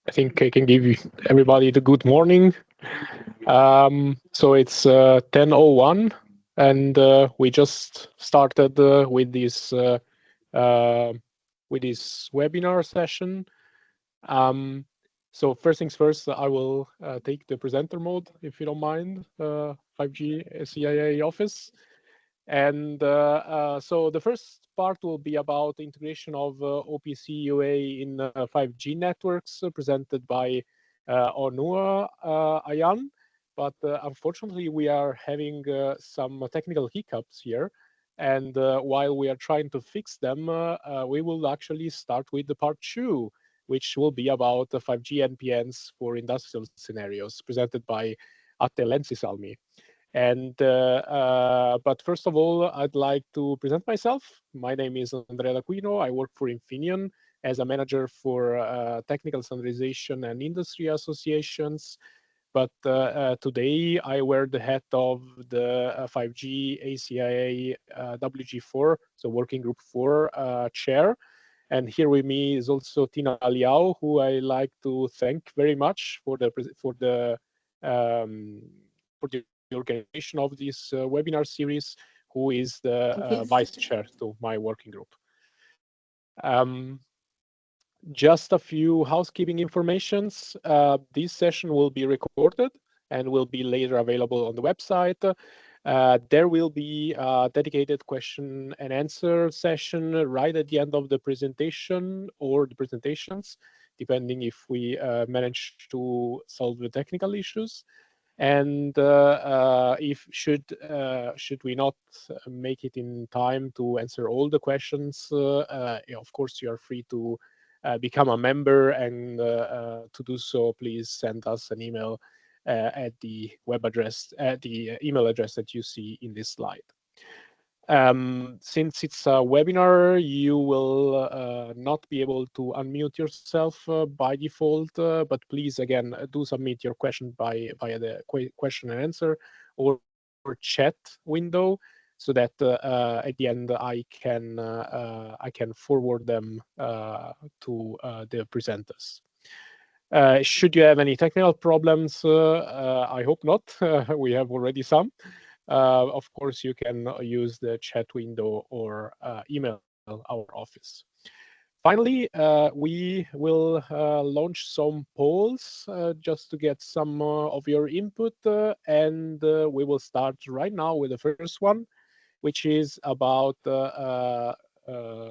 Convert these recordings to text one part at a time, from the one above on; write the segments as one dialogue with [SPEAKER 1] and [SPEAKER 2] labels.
[SPEAKER 1] I think I can give everybody the good morning. So it's 10:01, and we just started uh, with this webinar session. So first things first, I will take the presenter mode, if you don't mind, 5G-ACIA office. And so the first part will be about the integration of OPC UA in 5G networks, presented by Onur Ayan. But unfortunately, we are having some technical hiccups here. And while we are trying to fix them, we will actually start with the part two, which will be about the 5G NPNs for industrial scenarios, presented by Atte Lansisalmi. And but first of all, I'd like to present myself. My name is Andrea Daquino. I work for Infineon as a manager for technical standardization and industry associations. But today I wear the hat of the 5G ACIA WG4, so Working Group 4 chair. And here with me is also Tina Liao, who I like to thank very much for the organization of this webinar series, who is the vice chair to my working group. Just a few housekeeping informations. This session will be recorded and will be later available on the website. There will be a dedicated question and answer session right at the end of the presentation or the presentations, depending if we manage to solve the technical issues. And if should we not make it in time to answer all the questions, of course you are free to become a member, and to do so, please send us an email at the web address, at the email address that you see in this slide. Since it's a webinar, you will not be able to unmute yourself by default, but please, again, do submit your question via the question and answer or chat window, so that at the end I can forward them to the presenters. Should you have any technical problems, I hope not. We have already some. Of course, you can use the chat window or email our office. Finally, we will launch some polls just to get some of your input, and we will start right now with the first one, which is about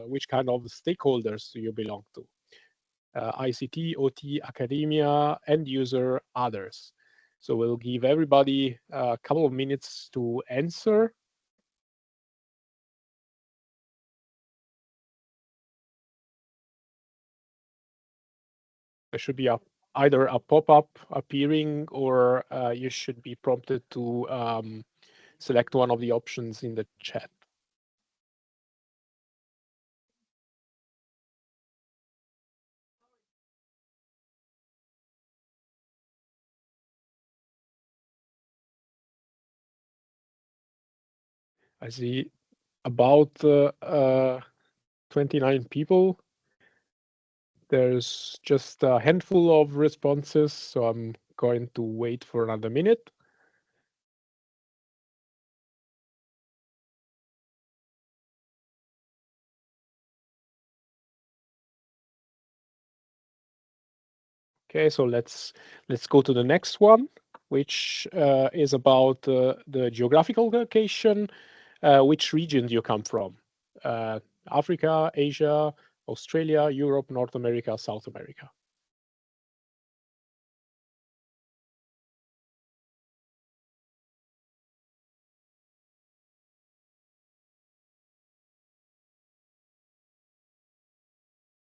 [SPEAKER 1] which kind of stakeholders do you belong to? ICT, OT, academia, end user, others. So we'll give everybody a couple of minutes to answer. There should be either a pop-up appearing, or you should be prompted to select one of the options in the chat. I see about 29 people. There's just a handful of responses, so I'm going to wait for another minute. Okay, so let's go to the next one, which is about the geographical location. Which region do you come from? Africa, Asia, Australia, Europe, North America, South America.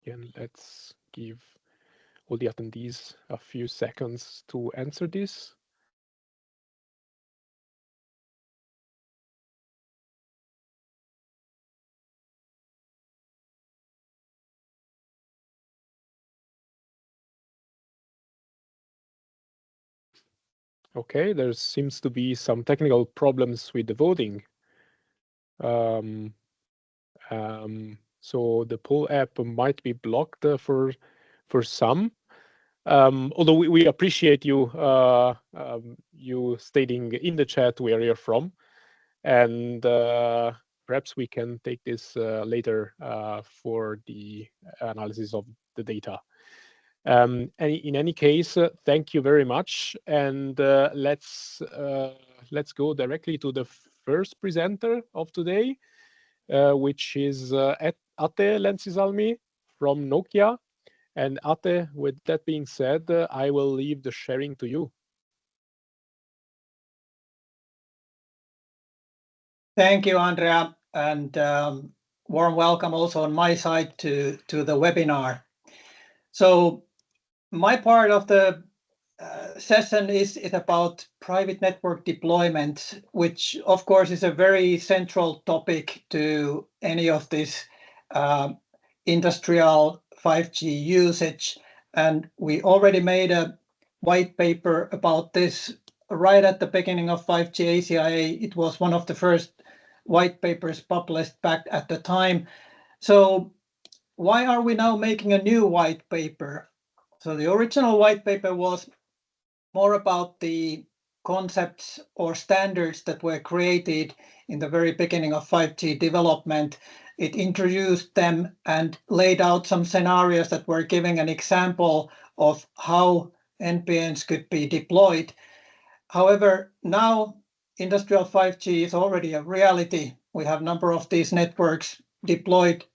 [SPEAKER 1] Again, let's give all the attendees a few seconds to answer this. Okay, there seems to be some technical problems with the voting. So the poll app might be blocked for for some. Although we appreciate you you stating in the chat where you're from, and perhaps we can take this later for the analysis of the data. In any case, thank you very much, and let's go directly to the first presenter of today, which is Atte Lansisalmi from Nokia. And Atte, with that being said, I will leave the sharing to you.
[SPEAKER 2] Thank you, Andrea, and warm welcome also on my side to the webinar. So my part of the session is about private network deployment, which of course is a very central topic to any of this industrial 5G usage. And we already made a white paper about this right at the beginning of 5G-ACIA. It was one of the first white papers published back at the time. So why are we now making a new white paper? So the original white paper was more about the concepts or standards that were created in the very beginning of 5G development. It introduced them and laid out some scenarios that were giving an example of how NPNs could be deployed. However, now industrial 5G is already a reality. We have a number of these networks deployed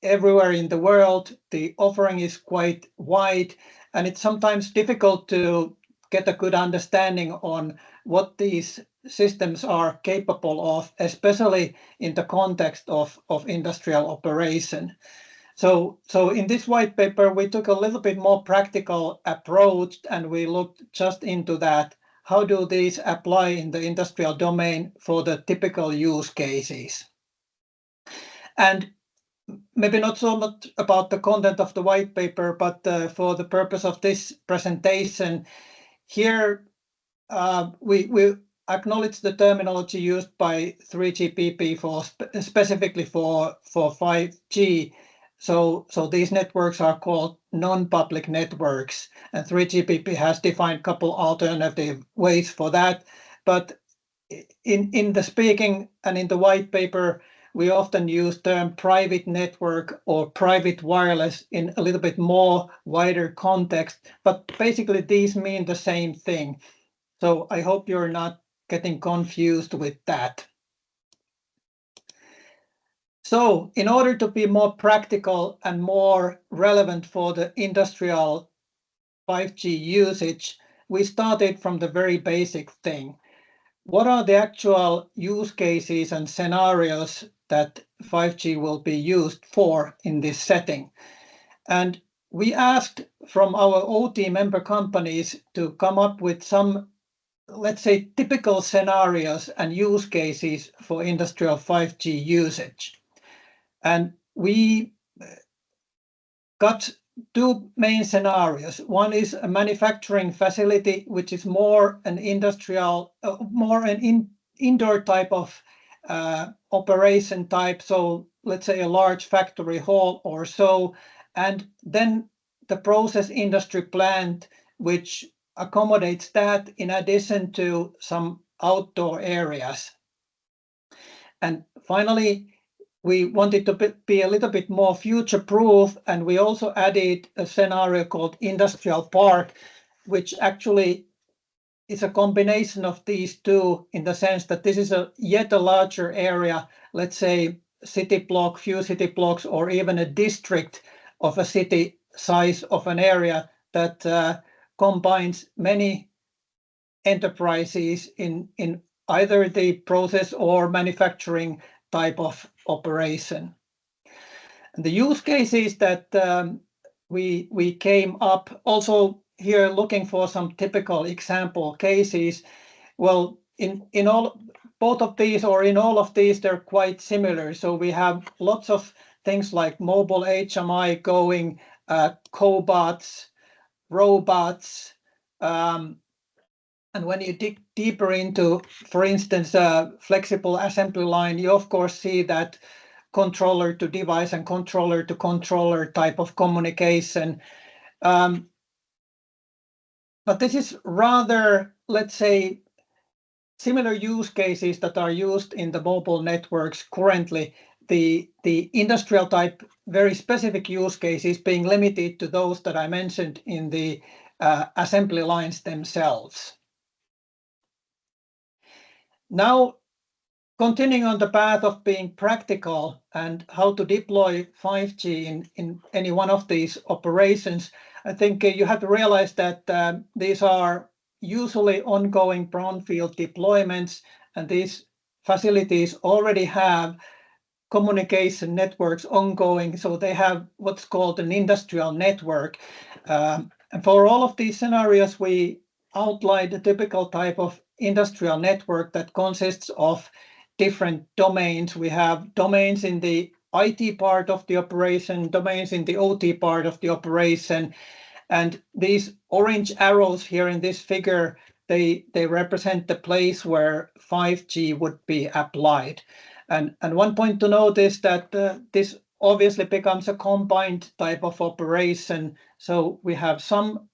[SPEAKER 2] everywhere in the world. The offering is quite wide, and it's sometimes difficult to get a good understanding on what these systems are capable of, especially in the context of industrial operation. So in this white paper, we took a little bit more practical approach, and we looked just into that. How do these apply in the industrial domain for the typical use cases? And maybe not so much about the content of the white paper, but for the purpose of this presentation, here we acknowledge the terminology used by 3GPP for specifically for 5G. So these networks are called non-public networks, and 3GPP has defined a couple alternative ways for that. But in the speaking and in the white paper, we often use term private network or private wireless in a little bit more wider context, but basically these mean the same thing. So I hope you're not getting confused with that. So in order to be more practical and more relevant for the industrial 5G usage, we started from the very basic thing. What are the actual use cases and scenarios that 5G will be used for in this setting? And we asked from our OT member companies to come up with some, let's say, typical scenarios and use cases for industrial 5G usage. And we got two main scenarios. One is a manufacturing facility, which is more an industrial, indoor type of operation type. So let's say a large factory hall or so. And then the process industry plant, which accommodates that in addition to some outdoor areas. And finally, we wanted to be a little bit more future-proof, and we also added a scenario called industrial park, which actually is a combination of these two in the sense that this is yet a larger area, let's say city block, few city blocks, or even a district of a city size of an area that combines many enterprises in either the process or manufacturing type of operation. And the use cases that we came up also here looking for some typical example cases. Well, in all both of these or in all of these, they're quite similar. So we have lots of things like mobile HMI going, cobots, robots, and when you dig deeper into, for instance, a flexible assembly line, you of course see that controller to device and controller to controller type of communication. But this is rather, let's say, similar use cases that are used in the mobile networks currently. The industrial type, very specific use cases being limited to those that I mentioned in the assembly lines themselves. Now, continuing on the path of being practical and how to deploy 5G in any one of these operations, I think you have to realize that these are usually ongoing brownfield deployments, and these facilities already have communication networks ongoing, so they have what's called an industrial network. And for all of these scenarios, we outlined a typical type of industrial network that consists of different domains. We have domains in the IT part of the operation, domains in the OT part of the operation, and these orange arrows here in this figure, they represent the place where 5G would be applied. And one point to note is that this obviously becomes a combined type of operation. So we have some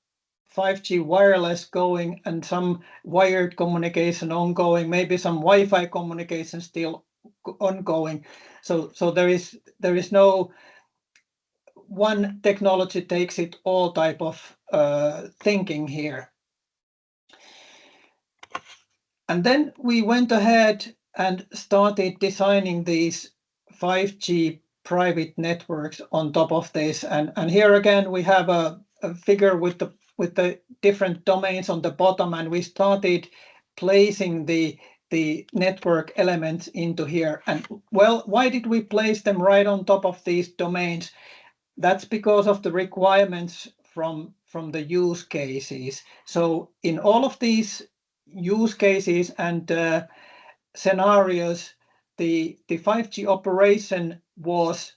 [SPEAKER 2] 5G wireless going and some wired communication ongoing, maybe some Wi-Fi communication still ongoing. So there is no one technology takes it all type of thinking here. And then we went ahead and started designing these 5G private networks on top of this. And here again, we have a figure with the different domains on the bottom, and we started placing the network elements into here. And well, why did we place them right on top of these domains? That's because of the requirements from the use cases. So in all of these use cases and scenarios, the 5G operation was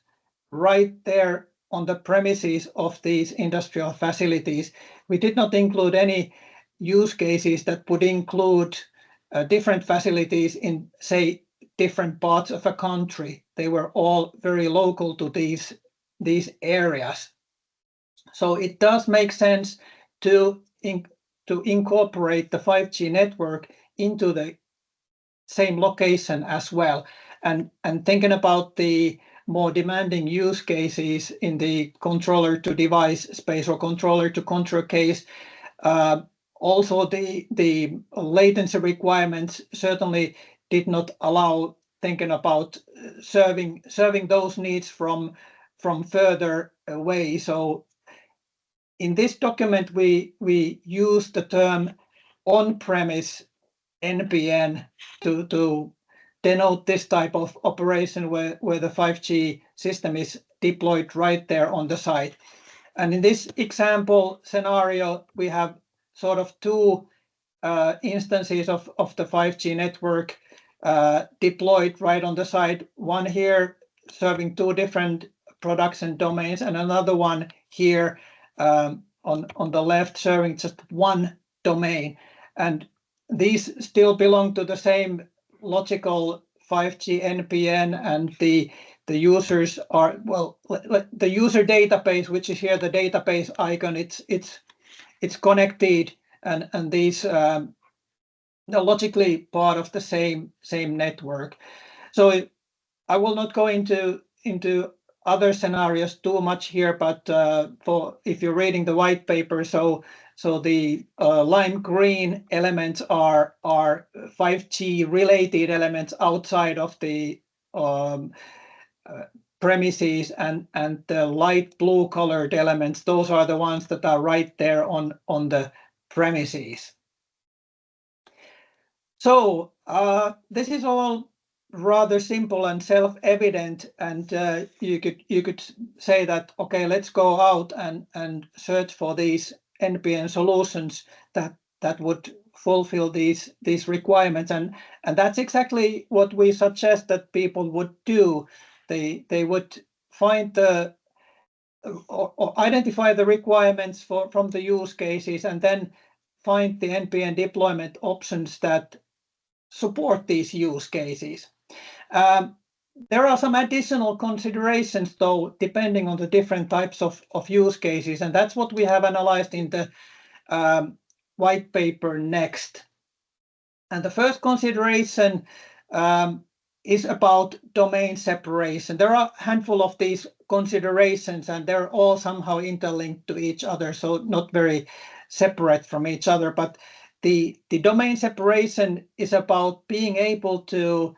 [SPEAKER 2] right there on the premises of these industrial facilities. We did not include any use cases that would include different facilities in, say, different parts of a country. They were all very local to these areas. So it does make sense to incorporate the 5G network into the same location as well. And thinking about the more demanding use cases in the controller to device space or controller to control case, also the latency requirements certainly did not allow thinking about serving those needs from further away. So in this document, we use the term on-premise NPN to denote this type of operation where the 5G system is deployed right there on the site. And in this example scenario, we have sort of two instances of the 5G network deployed right on the site. One here serving two different products and domains, and another one here on the left serving just one domain. And these still belong to the same logical 5G NPN, and the users are, well, the user database, which is here the database icon, it's connected, and these are logically part of the same network. So I will not go into other scenarios too much here, but for if you're reading the white paper, so the lime green elements are 5G related elements outside of the premises, and the light blue colored elements, those are the ones that are right there on the premises. So this is all rather simple and self-evident, and you could say that, okay, let's go out and search for these NPN solutions that would fulfill these requirements, and that's exactly what we suggest that people would do. They would find or identify the requirements from the use cases, and then find the NPN deployment options that support these use cases. there are some additional considerations, though, depending on the different types of use cases, and that's what we have analyzed in the white paper next. And the first consideration is about domain separation. There are a handful of these considerations, and they're all somehow interlinked to each other, so not very separate from each other. But the domain separation is about being able to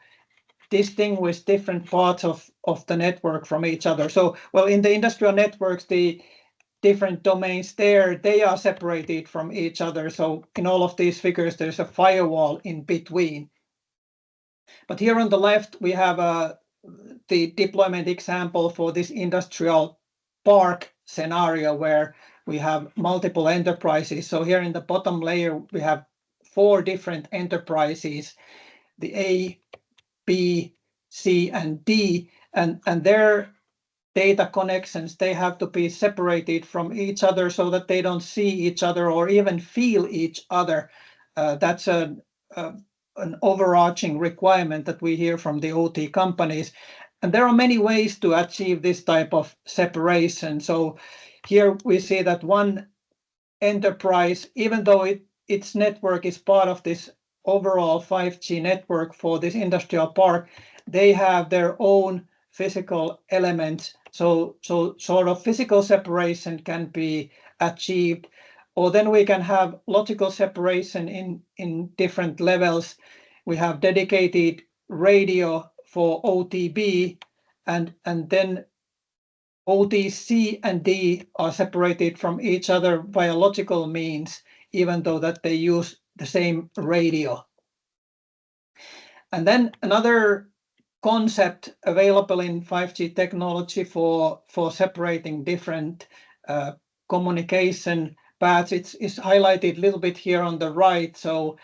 [SPEAKER 2] distinguish different parts of the network from each other. So, well, in the industrial networks, the different domains there, they are separated from each other. So in all of these figures, there's a firewall in between. But here on the left, we have the deployment example for this industrial park scenario where we have multiple enterprises. So here in the bottom layer, we have 4 different enterprises, the A, B, C, and D, and their data connections, they have to be separated from each other so that they don't see each other or even feel each other. That's an overarching requirement that we hear from the OT companies. And there are many ways to achieve this type of separation. So here we see that one enterprise, even though its network is part of this overall 5G network for this industrial park, they have their own physical elements. So sort of physical separation can be achieved. Or then we can have logical separation in different levels. We have dedicated radio for OTB, and then OTC and D are separated from each other via logical means, even though that they use the same radio. And then another concept available in 5G technology for separating different communication paths, it's highlighted a little bit here on the right. So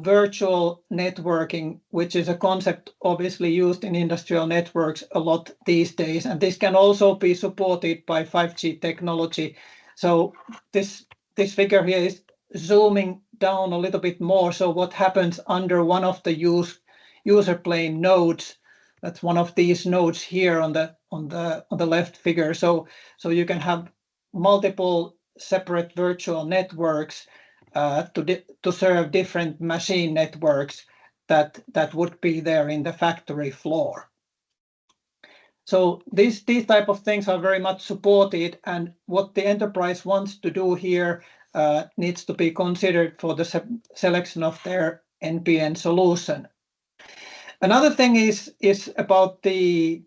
[SPEAKER 2] virtual networking, which is a concept obviously used in industrial networks a lot these days, and this can also be supported by 5G technology. So this figure here is zooming down a little bit more. So what happens under one of the user plane nodes? That's one of these nodes here on the left figure. So you can have multiple separate virtual networks to serve different machine networks that would be there in the factory floor. So these type of things are very much supported, and what the enterprise wants to do here needs to be considered for the selection of their NPN solution. Another thing is about the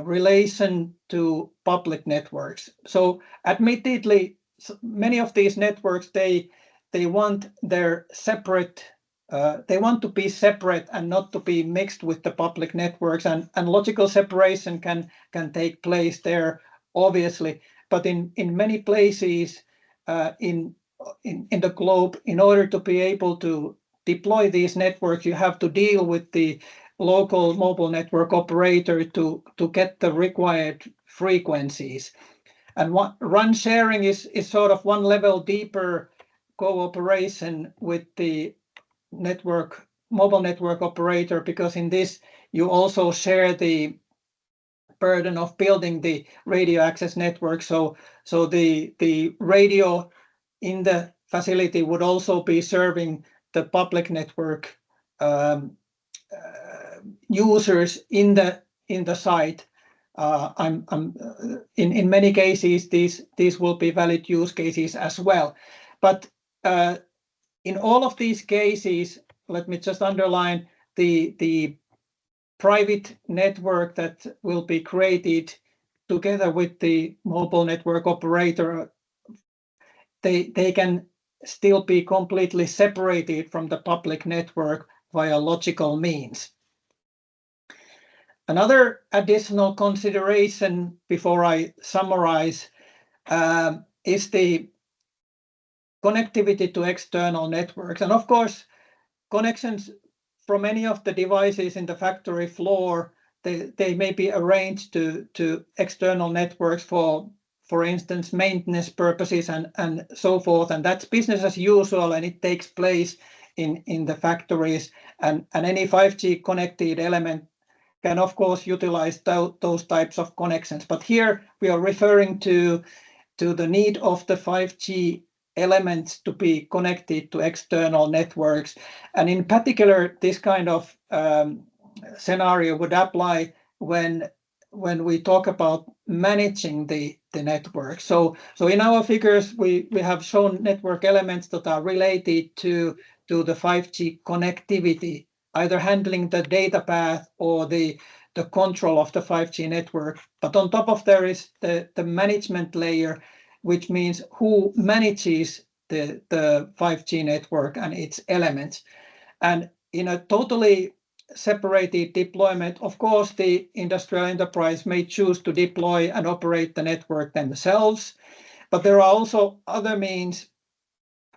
[SPEAKER 2] relation to public networks. So admittedly, many of these networks, they want their separate, they want to be separate and not to be mixed with the public networks, and logical separation can take place there, obviously. But in many places in the globe, in order to be able to deploy these networks, you have to deal with the local mobile network operator to get the required frequencies. And RAN sharing is sort of one level deeper cooperation with the mobile network operator, because in this you also share the burden of building the radio access network. So the radio in the facility would also be serving the public network users in the site. In many cases, these will be valid use cases as well. But in all of these cases, let me just underline the private network that will be created together with the mobile network operator. They can still be completely separated from the public network via logical means. Another additional consideration before I summarize is the connectivity to external networks. And of course, connections from any of the devices in the factory floor, they may be arranged to external networks for instance, maintenance purposes and so forth. And that's business as usual, and it takes place in the factories. And any 5G connected element can of course utilize those types of connections. But here we are referring to the need of the 5G elements to be connected to external networks. And in particular, this kind of scenario would apply when we talk about managing the network. So in our figures, we have shown network elements that are related to the 5G connectivity, either handling the data path or the control of the 5G network. But on top of there is the management layer, which means who manages the 5G network and its elements. And in a totally separated deployment, of course, the industrial enterprise may choose to deploy and operate the network themselves, but there are also other means.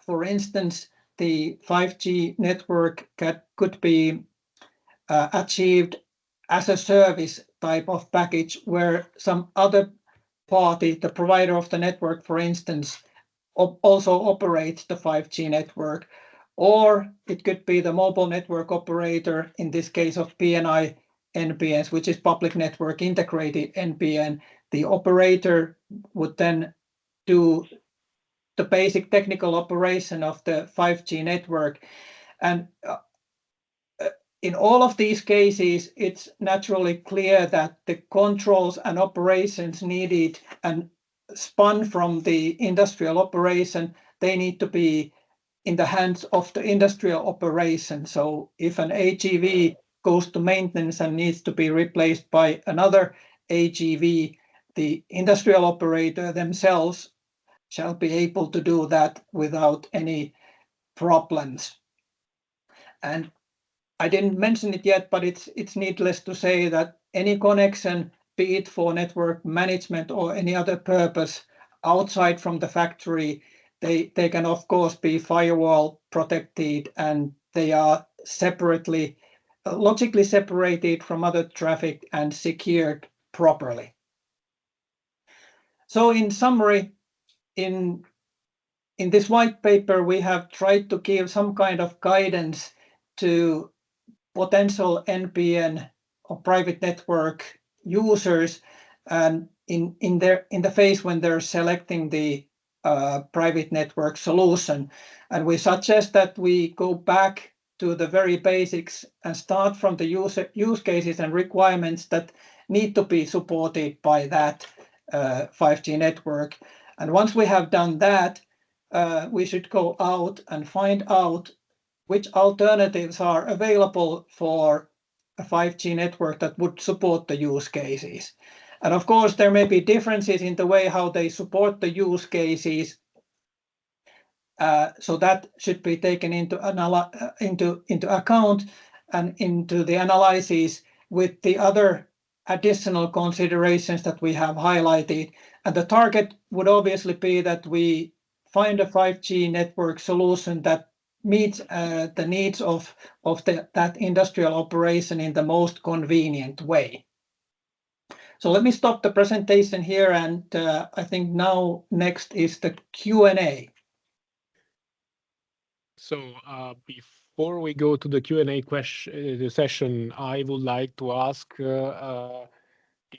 [SPEAKER 2] For instance, the 5G network could be achieved as a service type of package where some other party, the provider of the network, for instance, also operates the 5G network. Or it could be the mobile network operator, in this case of PNI NPNs, which is public network integrated NPN. The operator would then do the basic technical operation of the 5G network. And in all of these cases, it's naturally clear that the controls and operations needed and spun from the industrial operation, they need to be in the hands of the industrial operation. So if an AGV goes to maintenance and needs to be replaced by another AGV, the industrial operator themselves shall be able to do that without any problems. And I didn't mention it yet, but it's needless to say that any connection, be it for network management or any other purpose outside from the factory, they can of course be firewall protected, and they are separately, logically separated from other traffic and secured properly. So in summary, in this white paper, we have tried to give some kind of guidance to potential NPN or private network users, and in the phase when they're selecting the private network solution. And we suggest that we go back to the very basics and start from the use cases and requirements that need to be supported by that 5G network. And once we have done that, we should go out and find out which alternatives are available for a 5G network that would support the use cases. And of course, there may be differences in the way how they support the use cases. So that should be taken into account and into the analysis with the other additional considerations that we have highlighted. And the target would obviously be that we find a 5G network solution that meets the needs of that industrial operation in the most convenient way. So let me stop the presentation here, and I think now next is the Q&A.
[SPEAKER 1] So before we go to the Q&A session, I would like to ask the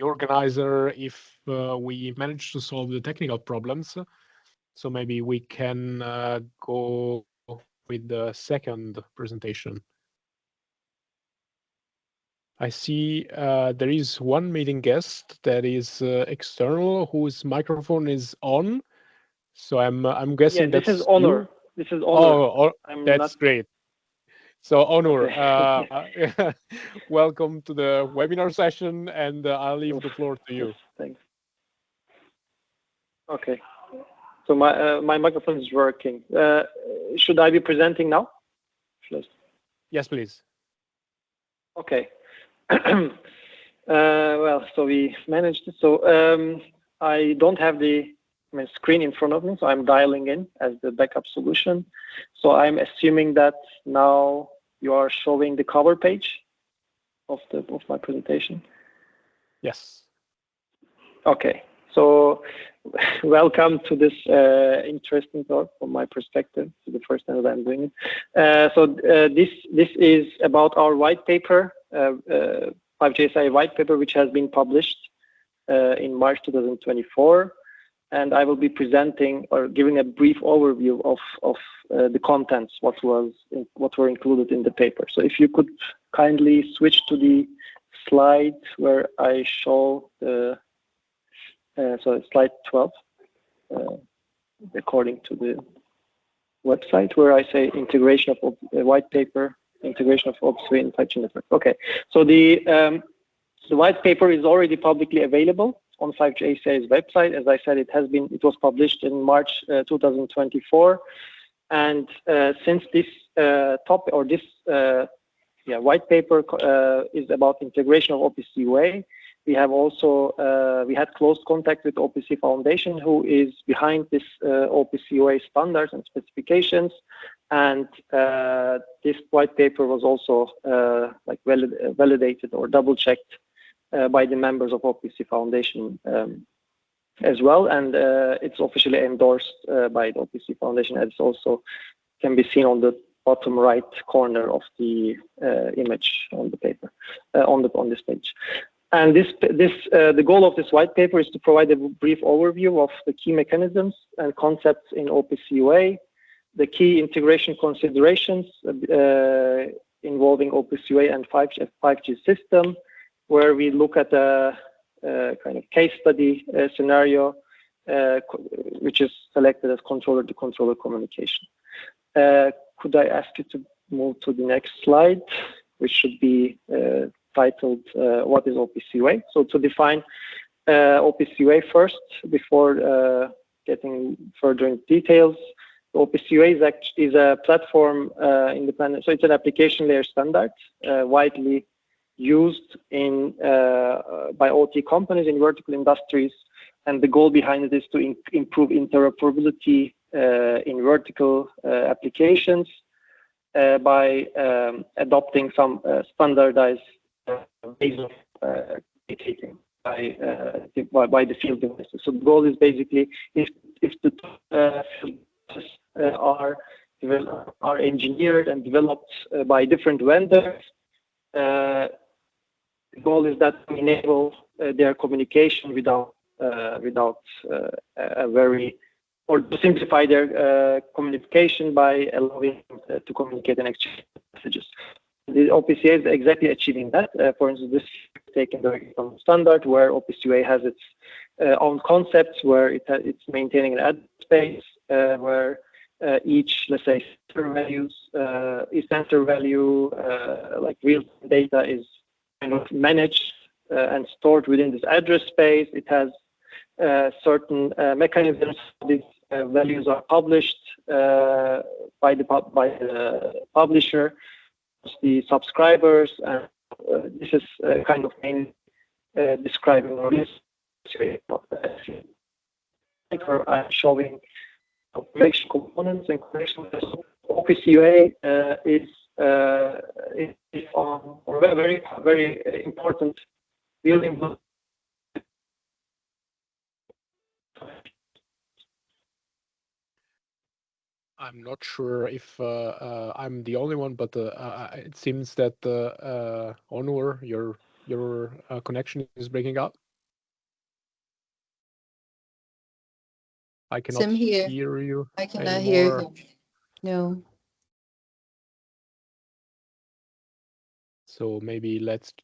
[SPEAKER 1] organizer if we managed to solve the technical problems. So maybe we can go with the second presentation. I see there is one meeting guest that is external, whose microphone is on. So I'm guessing
[SPEAKER 3] this
[SPEAKER 1] that's
[SPEAKER 3] is Onur.
[SPEAKER 1] you.
[SPEAKER 3] This is Onur.
[SPEAKER 1] Oh, that's great. So Onur, okay. Welcome to the webinar session, and I'll leave the floor to you.
[SPEAKER 3] Thanks. Okay. So my microphone is working. Should I be presenting now?
[SPEAKER 1] Yes, please.
[SPEAKER 3] Okay. Well, so we managed it. So I don't have the screen in front of me, so I'm dialing in as the backup solution. So I'm assuming that now you are showing the cover page of my presentation.
[SPEAKER 1] Yes.
[SPEAKER 3] Okay. So welcome to this interesting talk from my perspective. It's the first time that I'm doing it. So this is about our white paper 5G-ACIA white paper, which has been published in March 2024. And I will be presenting or giving a brief overview of the contents, what were included in the paper. So if you could kindly switch to the slide where I show the, so slide 12, according to the website, where I say integration of white paper, integration of OPC UA in 5G network. Okay, so the white paper is already publicly available on 5G-ACIA's website. As I said, it was published in March 2024, and since this white paper is about integration of OPC UA, we have also we had close contact with OPC Foundation, who is behind this OPC UA standards and specifications, and this white paper was also validated or double-checked by the members of OPC Foundation as well, and it's officially endorsed by the OPC Foundation, as also can be seen on the bottom right corner of the image on the paper on this page. And the goal of this white paper is to provide a brief overview of the key mechanisms and concepts in OPC UA, the key integration considerations involving OPC UA and 5G system, where we look at a kind of case study scenario, which is selected as controller-to-controller communication. Could I ask you to move to the next slide, which should be titled, what is OPC UA? So to define OPC UA first, before getting further into details, OPC UA is a platform independent, so it's an application layer standard, widely used by OT companies in vertical industries, and the goal behind it is to improve interoperability in vertical applications by adopting some standardized ways of communicating by the field devices. So the goal is basically if the field devices are engineered and developed by different vendors, the goal is that to enable their communication without a very, or to simplify their communication by allowing them to communicate and exchange messages. The OPC UA is exactly achieving that. For instance, this is taken directly from the standard, where OPC UA has its own concepts, where it's maintaining an address space, where each, let's say, sensor value, like real data, is kind of managed and stored within this address space. It has certain mechanisms. These values are published by the publisher, the subscribers, and this is kind of main describing or I'm showing connection components and connection. OPC UA is on a very, very important building block.
[SPEAKER 1] I'm not sure if I'm the only one, but it seems that Onur, your connection is breaking up. I cannot hear you.
[SPEAKER 4] I cannot hear him. No.
[SPEAKER 1] So maybe let's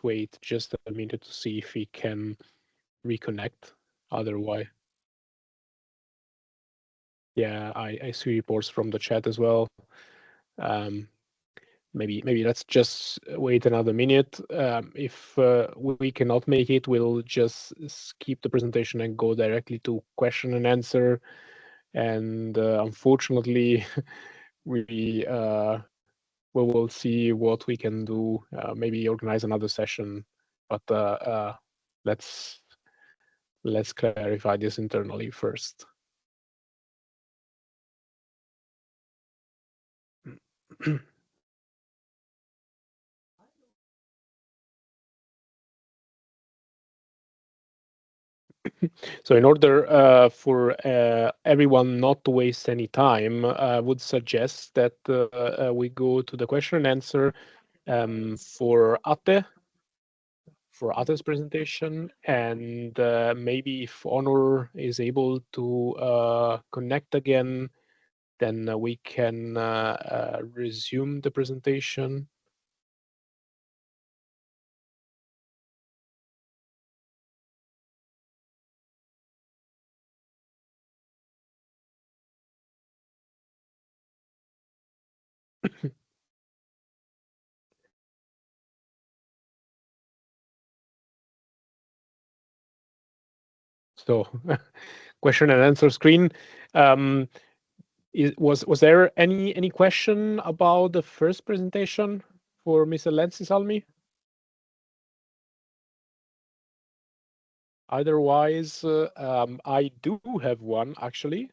[SPEAKER 1] wait just a minute to see if we can reconnect. Otherwise, yeah, I see reports from the chat as well. Maybe let's just wait another minute. If we cannot make it, we'll just skip the presentation and go directly to question and answer. And unfortunately, we will see what we can do. Maybe organize another session, but let's clarify this internally first. So in order for everyone not to waste any time, I would suggest that we go to the question and answer for Atte. for Atte's presentation, and maybe if Onur is able to connect again, then we can resume the presentation. So, question and answer screen. Was there any question about the first presentation for Mr. Lansisalmi? Otherwise, I do have one actually.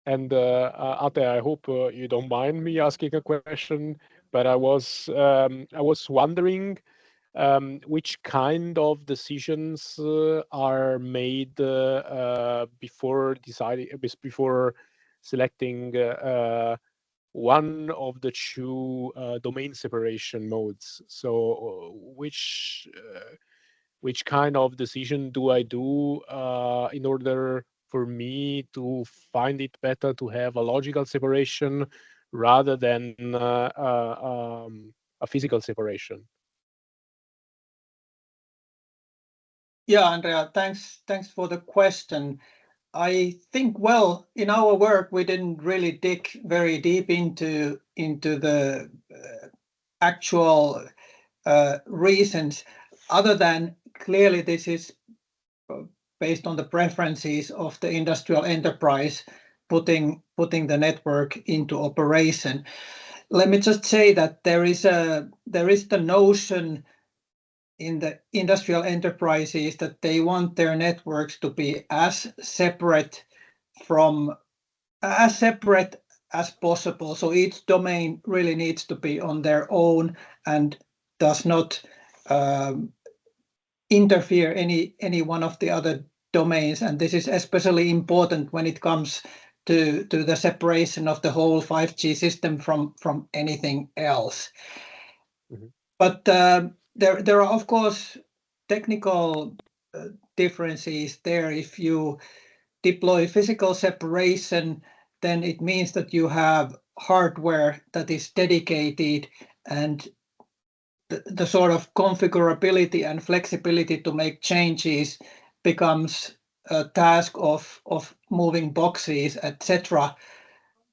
[SPEAKER 1] And Atte, I hope you don't mind me asking a question, but I was wondering which kind of decisions are made before selecting one of the two domain separation modes. So which kind of decision do I do in order for me to find it better to have a logical separation rather than a physical separation?
[SPEAKER 2] Yeah, Andrea, thanks for the question. I think, well, in our work, we didn't really dig very deep into the actual reasons, other than clearly this is based on the preferences of the industrial enterprise putting the network into operation. Let me just say that there is the notion in the industrial enterprises that they want their networks to be as separate as possible. So each domain really needs to be on their own and does not interfere any one of the other domains. And this is especially important when it comes to the separation of the whole 5G system from anything else. Mm-hmm. But there are, of course, technical differences there. If you deploy physical separation, then it means that you have hardware that is dedicated, and the sort of configurability and flexibility to make changes becomes a task of moving boxes, etc.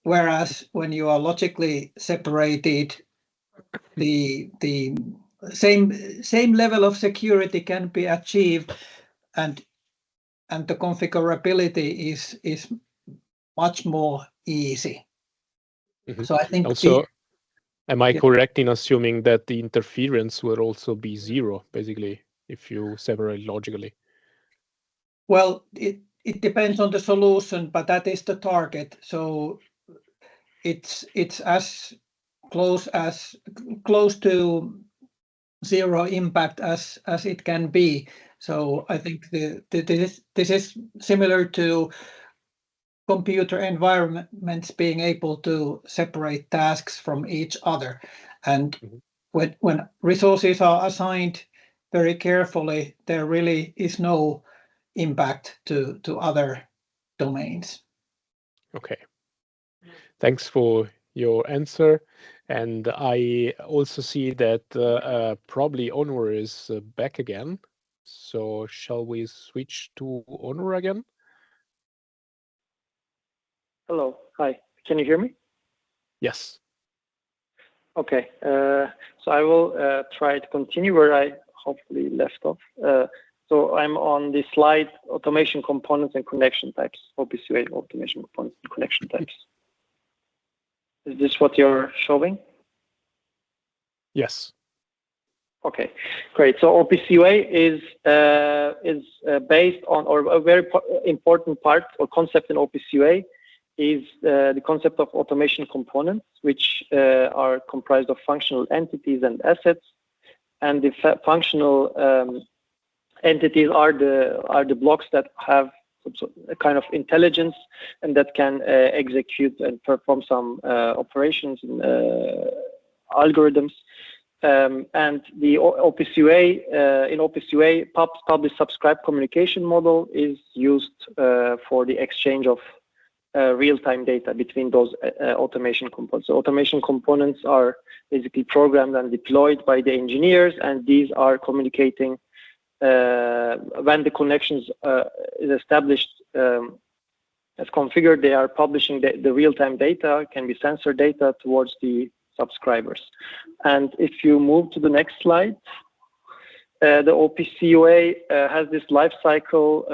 [SPEAKER 2] Whereas when you are logically separated, the same level of security can be achieved, and the configurability is much more easy. Mm-hmm. So I think
[SPEAKER 1] also, am I correct in assuming that the interference will also be zero, basically, if you separate logically?
[SPEAKER 2] Well, it depends on the solution, but that is the target. So it's as close to zero impact as it can be. So I think this is similar to computer environments being able to separate tasks from each other. And mm-hmm. when resources are assigned very carefully, there really is no impact to other domains.
[SPEAKER 1] Okay. Thanks for your answer. And I also see that probably Onur is back again. So shall we switch to Onur again?
[SPEAKER 3] Hello. Hi. Can you hear me?
[SPEAKER 1] Yes.
[SPEAKER 3] Okay. So I will try to continue where I hopefully left off. So I'm on the slide, automation components and connection types, OPC UA automation components and connection types. Is this what you're showing?
[SPEAKER 1] Yes.
[SPEAKER 3] Okay, great. So OPC UA is based on, or a very important part or concept in OPC UA is the concept of automation components, which are comprised of functional entities and assets. And the functional entities are the blocks that have a kind of intelligence and that can execute and perform some operations and algorithms. And the OPC UA, in OPC UA, publish subscribe communication model is used for the exchange of real-time data between those automation components. So automation components are basically programmed and deployed by the engineers, and these are communicating when the connections is established as configured. They are publishing the real-time data, can be sensor data, towards the subscribers. And if you move to the next slide, the OPC UA has this life cycle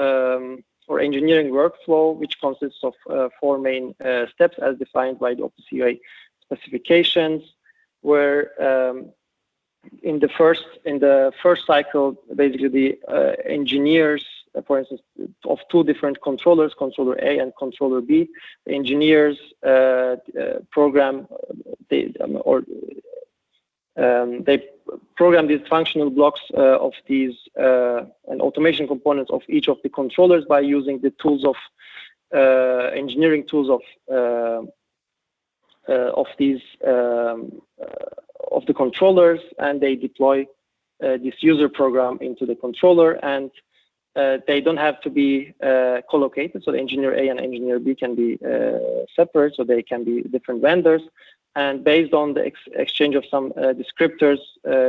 [SPEAKER 3] or engineering workflow, which consists of 4 main steps as defined by the OPC UA specifications, where in the first cycle, basically the engineers, for instance, of 2 different controllers, controller A and controller B, the engineers program they program these functional blocks of these and automation components of each of the controllers by using the tools of engineering tools of these of the controllers, and they deploy this user program into the controller, and they don't have to be co-located. So the engineer A and engineer B can be separate, so they can be different vendors. And based on the exchange of some descriptors,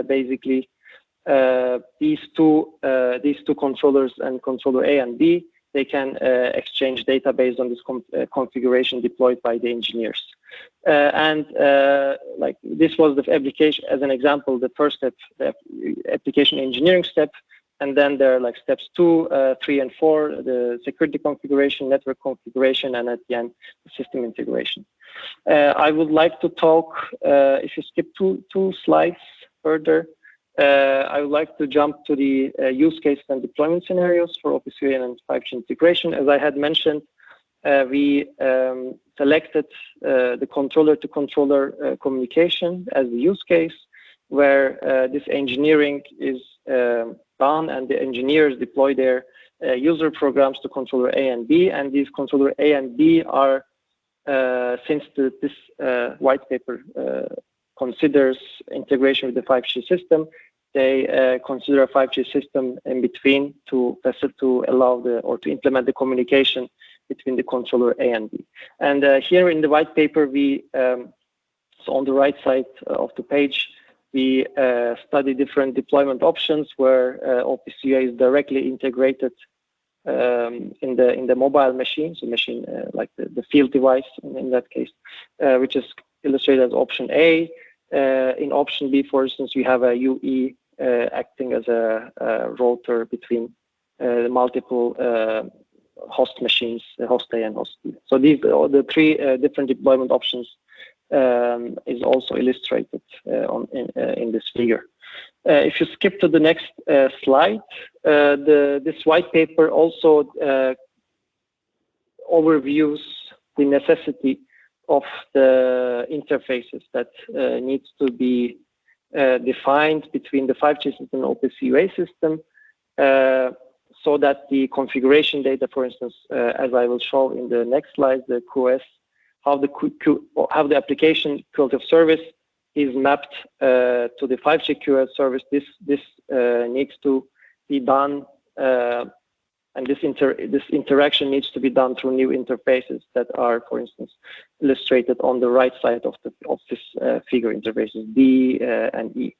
[SPEAKER 3] basically these two controllers and controller A and B, they can exchange data based on this configuration deployed by the engineers. Like this was the application, as an example, the first step, the application engineering step, and then there are like steps 2, 3, and 4, the security configuration, network configuration, and at the end, the system integration. I would like to talk, if you skip two slides further, I would like to jump to the use case and deployment scenarios for OPC UA and 5G integration. As I had mentioned, we selected the controller-to-controller communication as the use case, where this engineering is done, and the engineers deploy their user programs to controller A and B, and these controller A and B are, since this white paper considers integration with the 5G system, they consider a 5G system in between to allow to implement the communication between the controller A and B. And here in the white paper, we so on the right side of the page, we study different deployment options where OPC UA is directly integrated in the mobile machine, so machine like the field device in that case, which is illustrated as option A. In option B, for instance, we have a UE acting as a router between the multiple host machines, host A and host B. So these are the 3 different deployment options is also illustrated in this figure. If you skip to the next slide, this white paper also overviews the necessity of the interfaces that needs to be defined between the 5G system and OPC UA system, so that the configuration data, for instance, as I will show in the next slide, the QoS, how the application quality of service is mapped to the 5G QoS service. This needs to be done, and this interaction needs to be done through new interfaces that are, for instance, illustrated on the right side of this figure, interfaces D and E.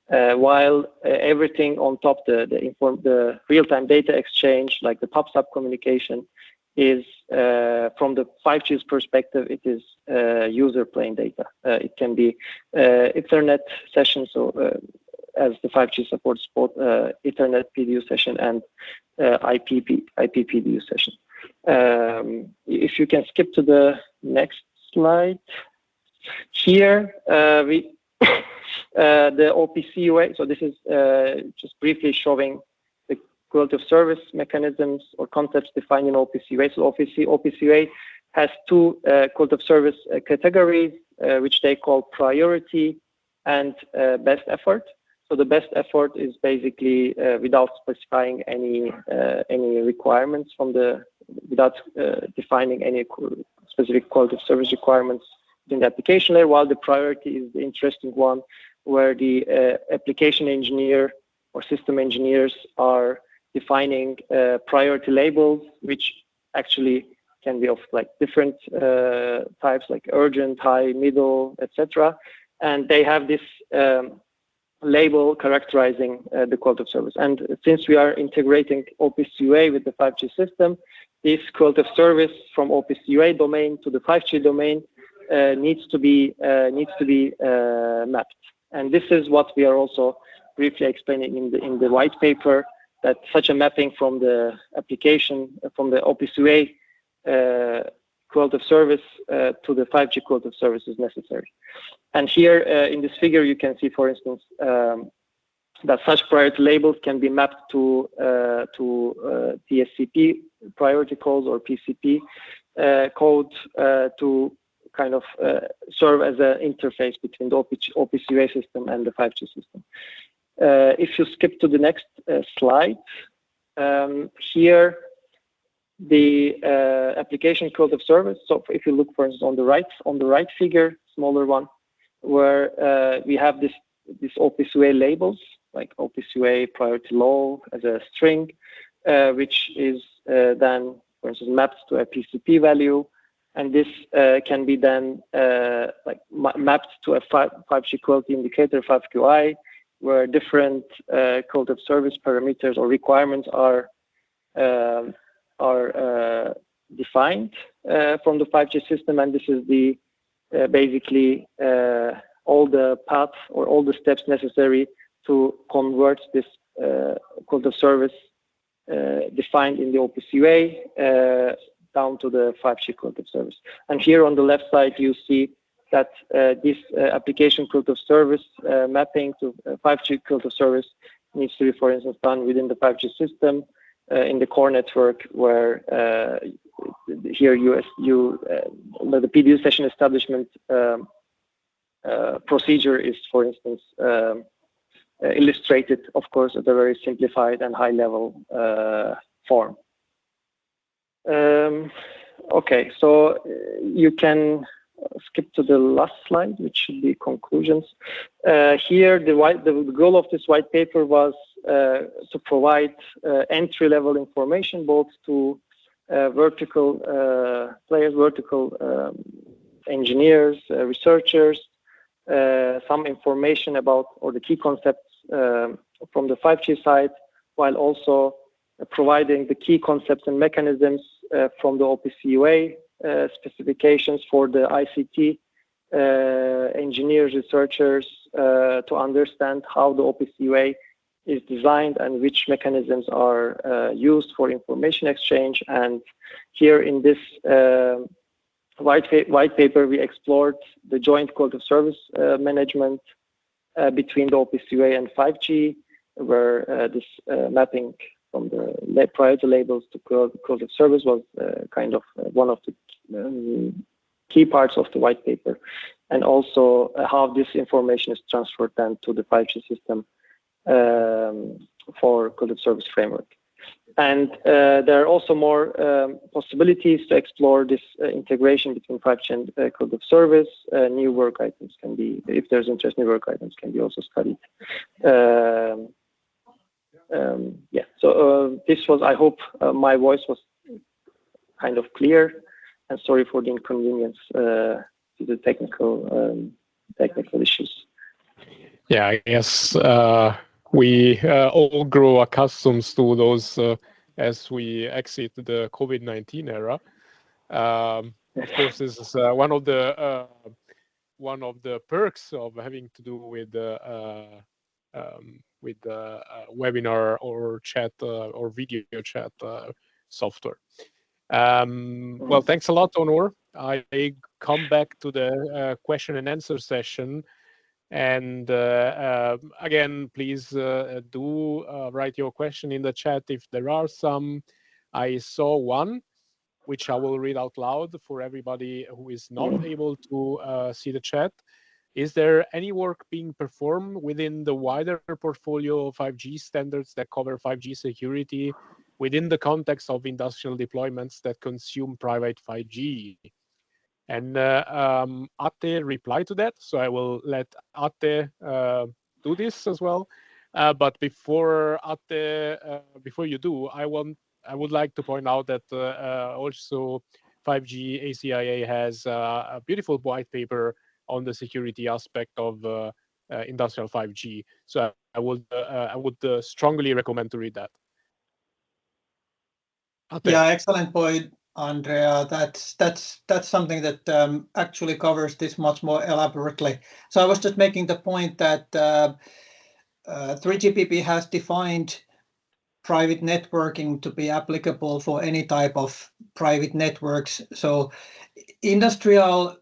[SPEAKER 3] While everything on top, the real-time data exchange, like the POP-SAP communication, is from the 5G's perspective, it is user plane data. It can be Ethernet session, so as the 5G supports both Ethernet PDU session and IP PDU session. If you can skip to the next slide. Here, the OPC UA, so this is just briefly showing the quality of service mechanisms or concepts defined in OPC UA. So OPC UA has 2 quality of service categories, which they call priority and best effort. So the best effort is basically without specifying any requirements without defining any specific quality of service requirements in the application layer, while the priority is the interesting one, where the application engineer or system engineers are defining priority labels, which actually can be of like different types, like urgent, high, middle, etc. And they have this label characterizing the quality of service. And since we are integrating OPC UA with the 5G system, this quality of service from OPC UA domain to the 5G domain needs to be mapped. And this is what we are also briefly explaining in the white paper, that such a mapping from the application, from the OPC UA quality of service to the 5G quality of service is necessary. And here in this figure, you can see, for instance, that such priority labels can be mapped to TSCP priority codes or PCP code to kind of serve as an interface between the OPC UA system and the 5G system. If you skip to the next slide, here the application code of service. So if you look, for instance, on the right figure, smaller one, where we have this OPC UA labels, like OPC UA priority low as a string, which is then, for instance, mapped to a PCP value, and this can be then like mapped to a 5G quality indicator, 5QI, where different quality of service parameters or requirements are defined from the 5G system, and this is the basically all the paths or all the steps necessary to convert this quality of service defined in the OPC UA down to the 5G quality of service. And here on the left side, you see that this application quality of service mapping to 5G quality of service needs to be, for instance, done within the 5G system in the core network, where here the PDU session establishment procedure is, for instance, illustrated, of course, at a very simplified and high-level form. Okay, so you can skip to the last slide, which should be conclusions. Here, the goal of this white paper was to provide entry-level information both to vertical players, vertical engineers, researchers, some information about or the key concepts from the 5G side, while also providing the key concepts and mechanisms from the OPC UA specifications for the ICT engineers, researchers to understand how the OPC UA is designed and which mechanisms are used for information exchange. And here in this white paper, we explored the joint quality of service management between the OPC UA and 5G, where this mapping from the priority labels to quality of service was kind of one of the key parts of the white paper, and also how this information is transferred then to the 5G system for quality of service framework. And there are also more possibilities to explore this integration between 5G and quality of service. New work items can be, if there's interest, new work items can be also studied. Yeah, so this was, I hope my voice was kind of clear, and sorry for the inconvenience to the technical issues.
[SPEAKER 1] Yeah, I guess we all grow accustomed to those as we exit the COVID-19 era. Of course, this is one of the perks of having to do with webinar or chat or video chat software. Well, thanks a lot, Onur. I come back to the question and answer session. And again, please do write your question in the chat if there are some. I saw one, which I will read out loud for everybody who is not able to see the chat. Is there any work being performed within the wider portfolio of 5G standards that cover 5G security within the context of industrial deployments that consume private 5G? And Atte replied to that, so I will let Atte do this as well. But before Atte, before you do, I would like to point out that also 5G-ACIA has a beautiful white paper on the security aspect of industrial 5G. So I would strongly recommend to read that. Atte.
[SPEAKER 2] Yeah, excellent point, Andrea. That's something that actually covers this much more elaborately. So I was just making the point that 3GPP has defined private networking to be applicable for any type of private networks. So industrial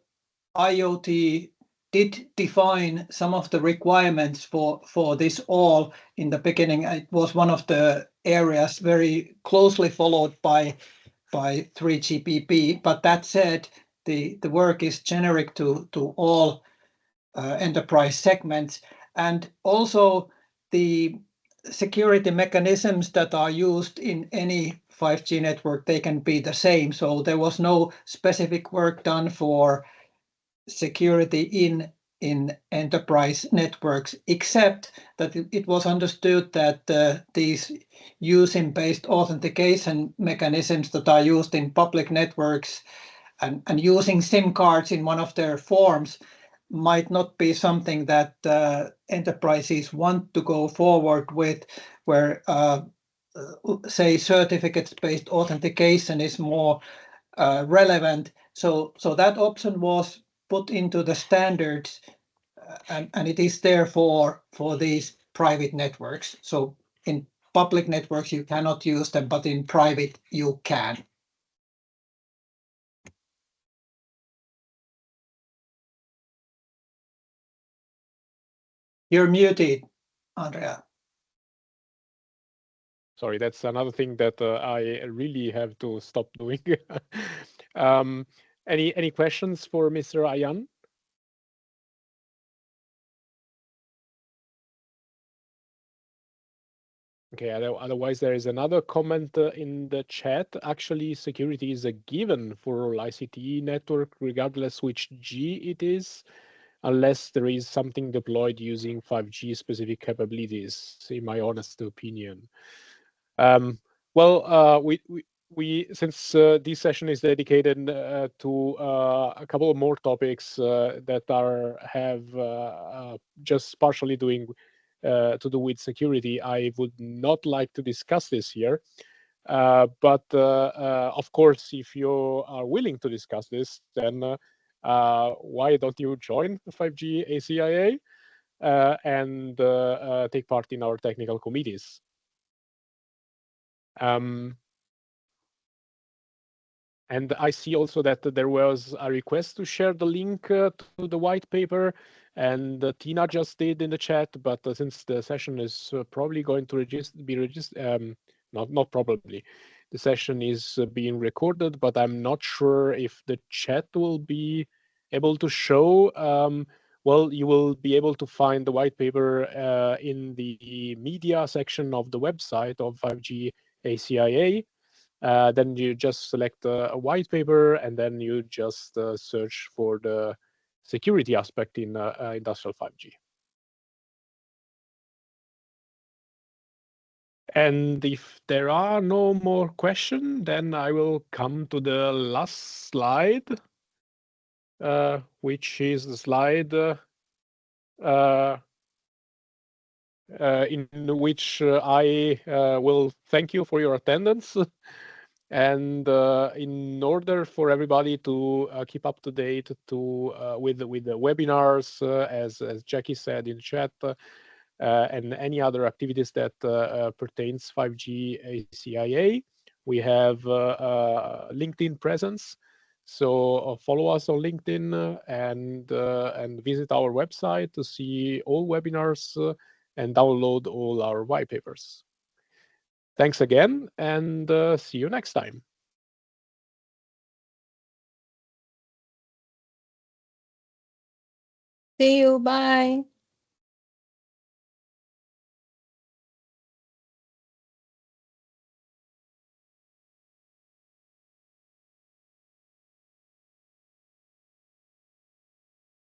[SPEAKER 2] IoT did define some of the requirements for this all in the beginning. It was one of the areas very closely followed by 3GPP. But that said, the work is generic to all enterprise segments, and also the security mechanisms that are used in any 5G network, they can be the same. So there was no specific work done for security in enterprise networks, except that it was understood that these using-based authentication mechanisms that are used in public networks and using SIM cards in one of their forms might not be something that enterprises want to go forward with, where say certificates-based authentication is more relevant. So that option was put into the standards, and it is there for these private networks. So in public networks you cannot use them, but in private you can. You're muted, Andrea.
[SPEAKER 1] Sorry, that's another thing that I really have to stop doing. Any questions for Mr. Ayan? Okay, otherwise there is another comment in the chat. Actually, security is a given for all ICT network, regardless which G it is, unless there is something deployed using 5G specific capabilities, in my honest opinion. Well, we since this session is dedicated to a couple of more topics that have just partially doing to do with security, I would not like to discuss this here. But of course, if you are willing to discuss this, then why don't you join the 5G-ACIA and take part in our technical committees? And I see also that there was a request to share the link to the white paper, and Tina just did in the chat. But since the session is probably going to be registered, not probably, the session is being recorded, but I'm not sure if the chat will be able to show. Well, you will be able to find the white paper in the media section of the website of 5G-ACIA. Then you just select a white paper, and then you just search for the security aspect in industrial 5G. And if there are no more questions, then I will come to the last slide, which is the slide in which I will thank you for your attendance. And in order for everybody to keep up to date with the webinars, as Jackie said in chat, and any other activities that pertains 5G-ACIA, we have LinkedIn presence. So follow us on LinkedIn and visit our website to see all webinars and download all our white papers. Thanks again, and see you next time.
[SPEAKER 4] See you. Bye.